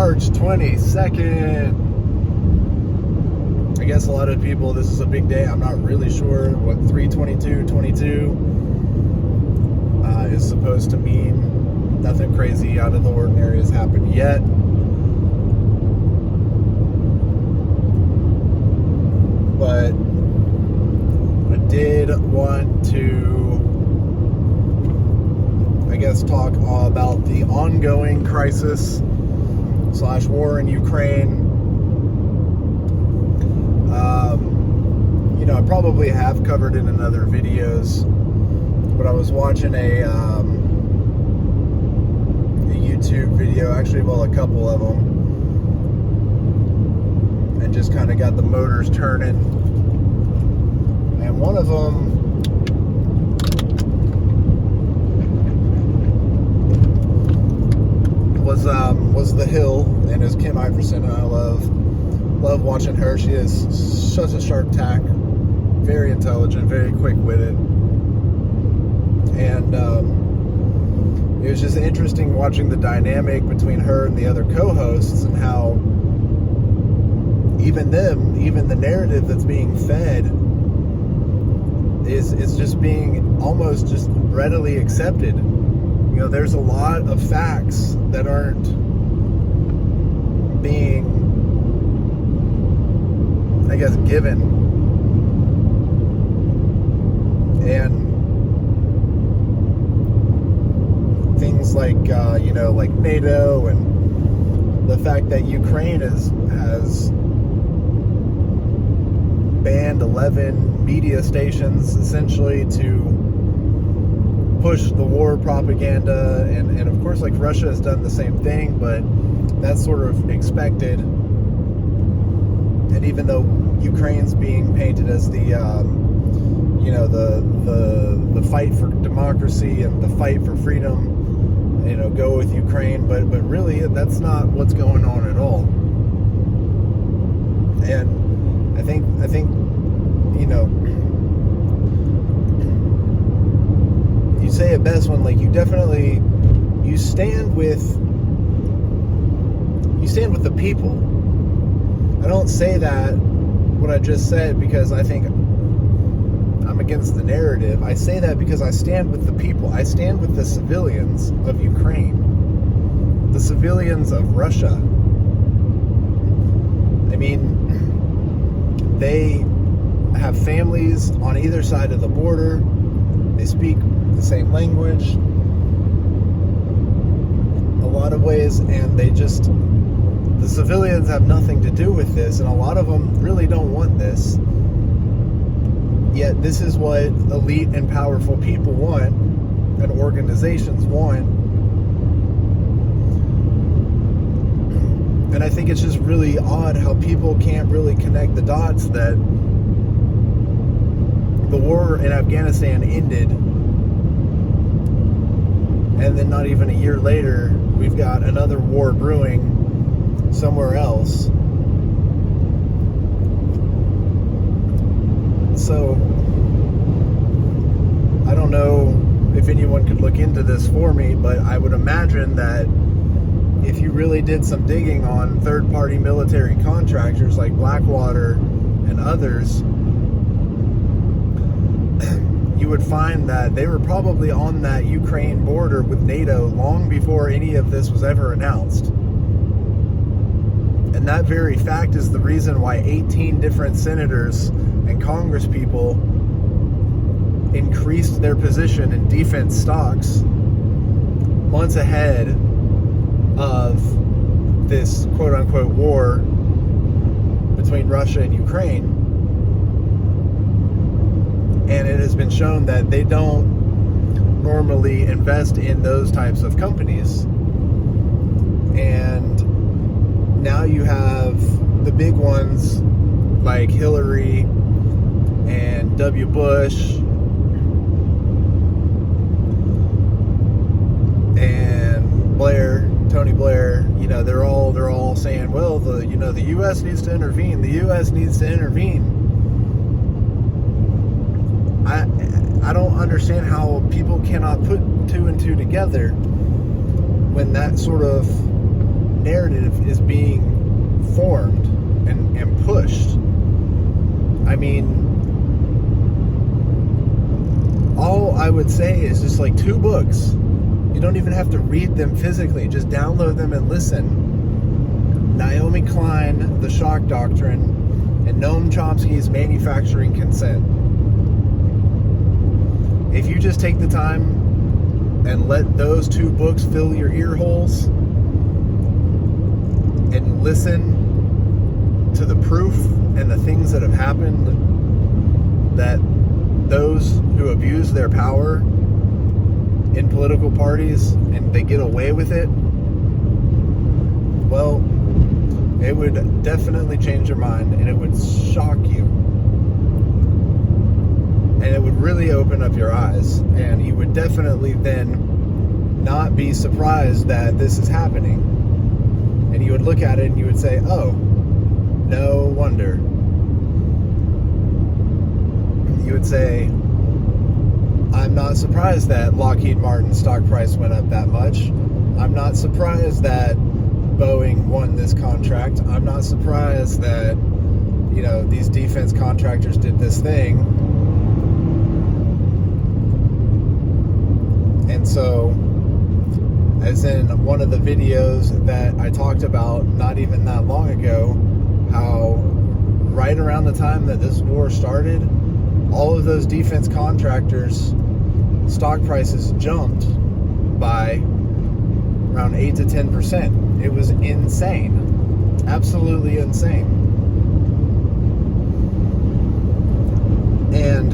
March 22nd. I guess a lot of people, this is a big day. I'm not really sure what 3/22/22 is supposed to mean. Nothing crazy out of the ordinary has happened yet. But I did want to, I guess, talk about the ongoing crisis / war in Ukraine. I probably have covered it in other videos, but I was watching a YouTube video, actually, well, a couple of them, and just kind of got the motors turning. And one of them was The Hill, and it's Kim Iverson, and I love watching her. She has such a sharp tack, very intelligent, very quick-witted, and it was just interesting watching the dynamic between her and the other co-hosts, and how even the narrative that's being fed is just being almost just readily accepted. There's a lot of facts that aren't being, I guess, given. And things like, like NATO, and the fact that Ukraine has banned 11 media stations, essentially, to push the war propaganda, and of course, like, Russia has done the same thing, but that's sort of expected. And even though Ukraine's being painted as the fight for democracy and the fight for freedom, go with Ukraine, but really that's not what's going on at all. And I think you say it best when, like, you stand with the people. I don't say that, what I just said, because I think I'm against the narrative. I say that because I stand with the people. I stand with the civilians of Ukraine, the civilians of Russia. I mean, they have families on either side of the border. They speak the same language a lot of ways, and the civilians have nothing to do with this, and a lot of them really don't want this. Yet this is what elite and powerful people want, and organizations want. And I think it's just really odd how people can't really connect the dots that the war in Afghanistan ended, and then not even a year later, we've got another war brewing somewhere else. So, I don't know if anyone could look into this for me, but I would imagine that if you really did some digging on third-party military contractors like Blackwater and others, you would find that they were probably on that Ukraine border with NATO long before any of this was ever announced. And that very fact is the reason why 18 different senators and congresspeople increased their position in defense stocks months ahead of this quote-unquote war between Russia and Ukraine. And it has been shown that they don't normally invest in those types of companies. And now you have the big ones like Hillary and W. Bush and Blair, Tony Blair. They're all saying, well, the U.S. needs to intervene. The U.S. needs to intervene. I don't understand how people cannot put two and two together when that sort of narrative is being formed and pushed. I mean, all I would say is just like 2 books. You don't even have to read them physically. Just download them and listen. Naomi Klein, The Shock Doctrine, and Noam Chomsky's Manufacturing Consent. If you just take the time and let those 2 books fill your ear holes and listen to the proof and the things that have happened, that those who abuse their power in political parties and they get away with it, well, it would definitely change your mind, and it would shock you, and it would really open up your eyes, and you would definitely then not be surprised that this is happening. And you would look at it and you would say, oh, no wonder. You would say, I'm not surprised that Lockheed Martin's stock price went up that much. I'm not surprised that Boeing won this contract. I'm not surprised that, you know, these defense contractors did this thing. And so, as in one of the videos that I talked about not even that long ago, how right around the time that this war started, all of those defense contractors' stock prices jumped by around 8 to 10%. It was insane. Absolutely insane. And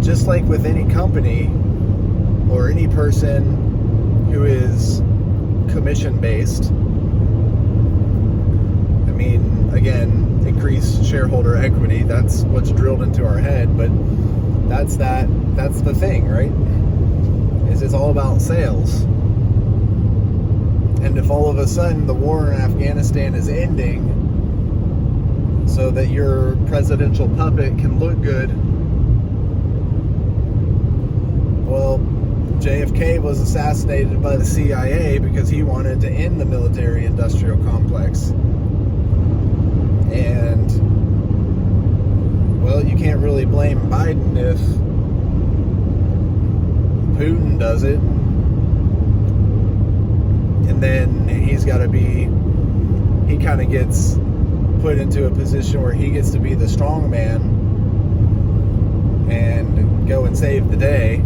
just like with any company or any person who is commission-based, I mean, again, increased shareholder equity, that's what's drilled into our head, but that's the thing, right? Is it's all about sales. And if all of a sudden the war in Afghanistan is ending so that your presidential puppet can look good, well, JFK was assassinated by the CIA because he wanted to end the military-industrial complex. And, well, you can't really blame Biden if Putin does it. And then he's got to be, he kind of gets put into a position where he gets to be the strong man and go and save the day.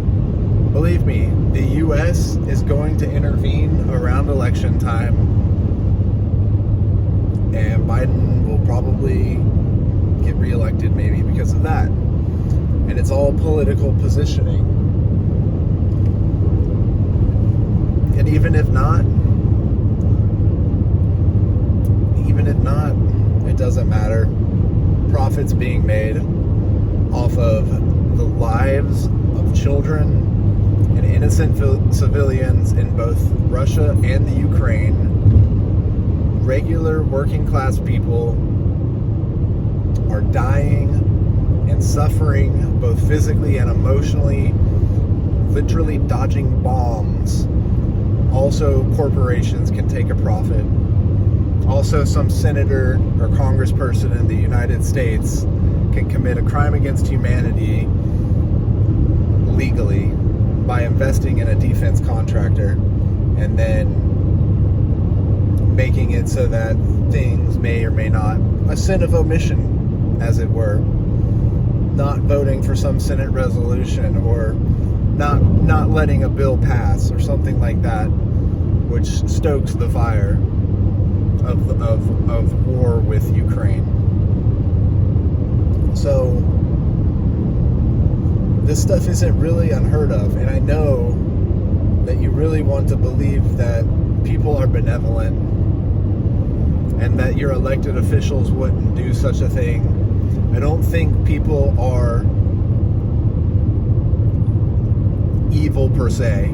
Believe me, the U.S. is going to intervene around election time, and Biden will probably get reelected maybe because of that. And it's all political positioning. And even if not, it doesn't matter. Profits being made off of the lives of children and innocent civilians in both Russia and the Ukraine. Regular working class people are dying and suffering both physically and emotionally, literally dodging bombs. Also, corporations can take a profit. Also, some senator or congressperson in the United States can commit a crime against humanity legally by investing in a defense contractor and then making it so that things may or may not, a sin of omission, as it were, not voting for some Senate resolution or not letting a bill pass or something like that, which stokes the fire of war with Ukraine. So this stuff isn't really unheard of, and I know that you really want to believe that people are benevolent and that your elected officials wouldn't do such a thing. I don't think people are evil per se,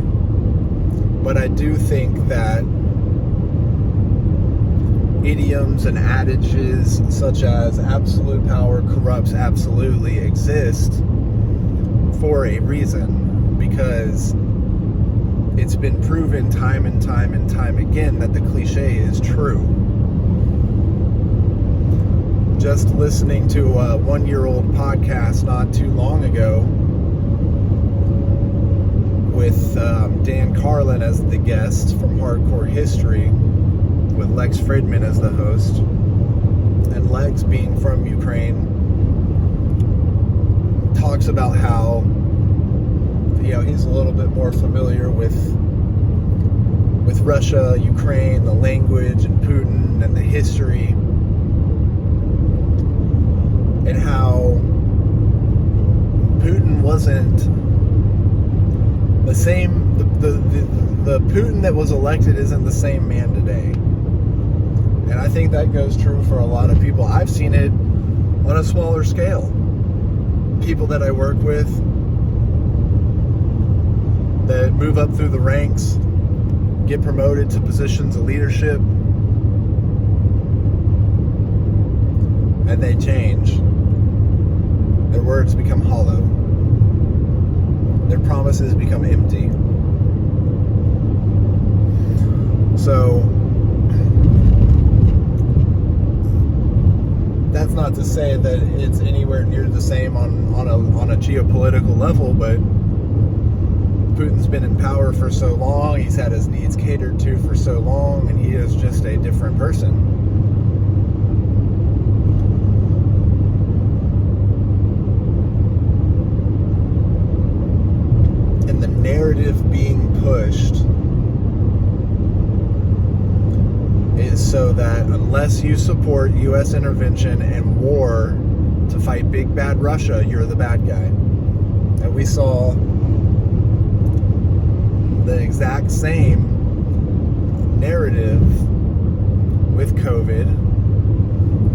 but I do think that idioms and adages such as absolute power corrupts absolutely exist for a reason, because it's been proven time and time and time again that the cliche is true. Just listening to a 1-year-old podcast not too long ago with Dan Carlin as the guest from Hardcore History, with Lex Fridman as the host, and Lex, being from Ukraine, talks about how, he's a little bit more familiar with Russia, Ukraine, the language, and Putin, and the history, and how Putin wasn't the same. The Putin that was elected isn't the same man today. And I think that goes true for a lot of people. I've seen it on a smaller scale. People that I work with that move up through the ranks, get promoted to positions of leadership, and they change. Their words become hollow. Their promises become empty. So, that's not to say that it's anywhere near the same on a geopolitical level, but Putin's been in power for so long, he's had his needs catered to for so long, and he is just a different person. And the narrative being pushed is so that unless you support U.S. intervention and war to fight big bad Russia, you're the bad guy. And we saw the exact same narrative with COVID.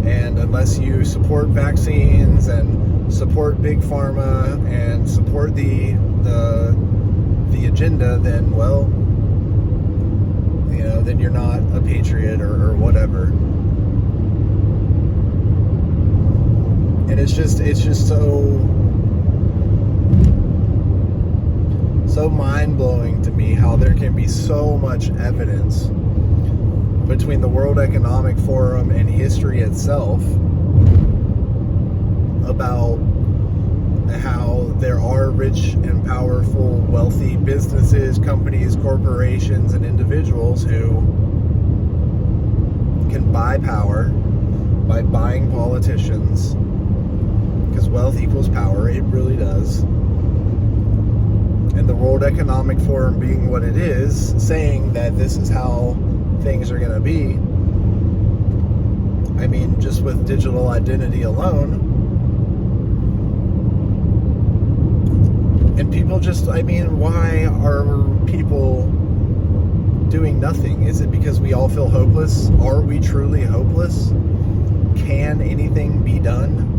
And unless you support vaccines and support big pharma and support the agenda, then, well, then you're not a patriot or whatever. And it's just so mind-blowing to me how there can be so much evidence between the World Economic Forum and history itself about how there are rich and powerful, wealthy businesses, companies, corporations, and individuals who can buy power by buying politicians, because wealth equals power. It really does. And the World Economic Forum being what it is, saying that this is how things are going to be. I mean, just with digital identity alone. And people why are people doing nothing? Is it because we all feel hopeless? Are we truly hopeless? Can anything be done?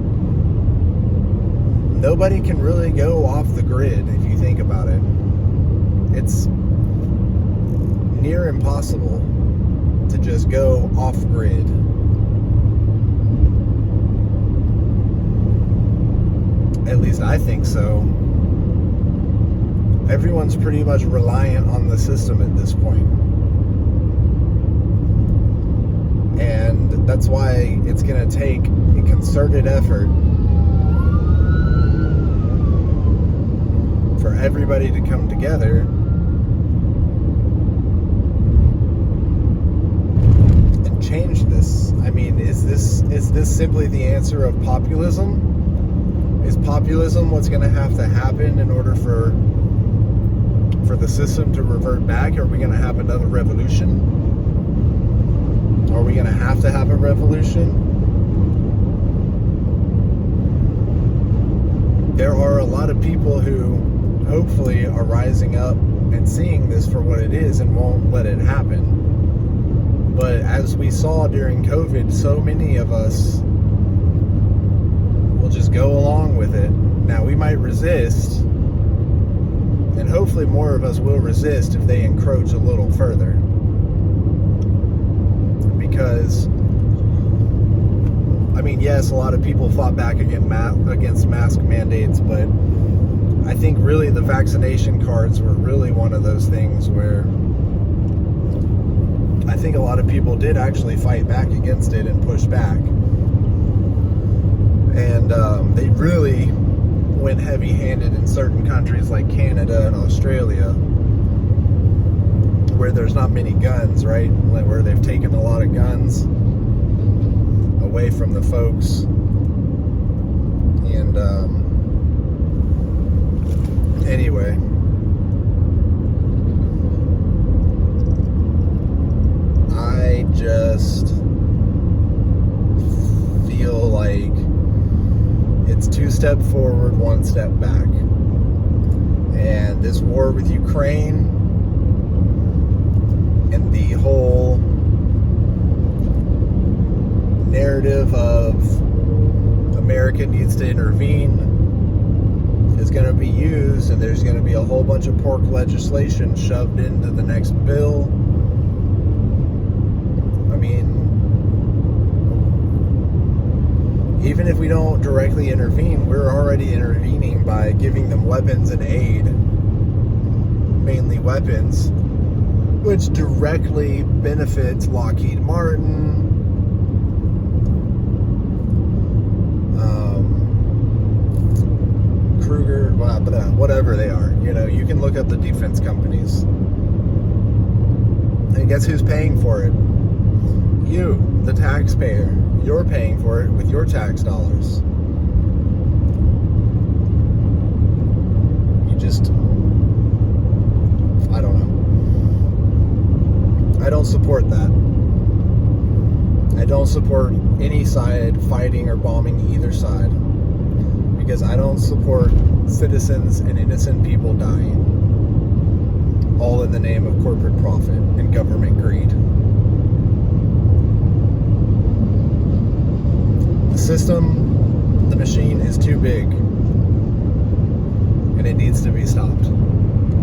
Nobody can really go off the grid if you think about it. It's near impossible to just go off grid. At least I think so. Everyone's pretty much reliant on the system at this point. And that's why it's going to take a concerted effort for everybody to come together and change this. I mean, is this simply the answer of populism? Is populism what's going to have to happen in order for the system to revert back? Are we going to have another revolution? Are we going to have a revolution? There are a lot of people who hopefully are rising up and seeing this for what it is and won't let it happen. But as we saw during COVID, so many of us will just go along with it. Now, we might resist, and hopefully more of us will resist if they encroach a little further. Because, I mean, yes, a lot of people fought back against mask mandates, but I think really the vaccination cards were really one of those things where I think a lot of people did actually fight back against it and push back. And they really went heavy-handed in certain countries like Canada and Australia, where there's not many guns, right? Where they've taken a lot of guns away from the folks. And anyway, I just feel like it's 2 steps forward, 1 step back. And this war with Ukraine and the whole narrative of America needs to intervene is going to be used, and there's going to be a whole bunch of pork legislation shoved into the next bill. I mean, even if we don't directly intervene, we're already intervening by giving them weapons and aid, mainly weapons, which directly benefits Lockheed Martin, Kruger, whatever they are. You know, you can look up the defense companies. And guess who's paying for it? You, the taxpayer. You're paying for it with your tax dollars. You just, I don't know. I don't support that. I don't support any side fighting or bombing either side, because I don't support citizens and innocent people dying, all in the name of corporate profit and government greed. The system, the machine is too big, and it needs to be stopped.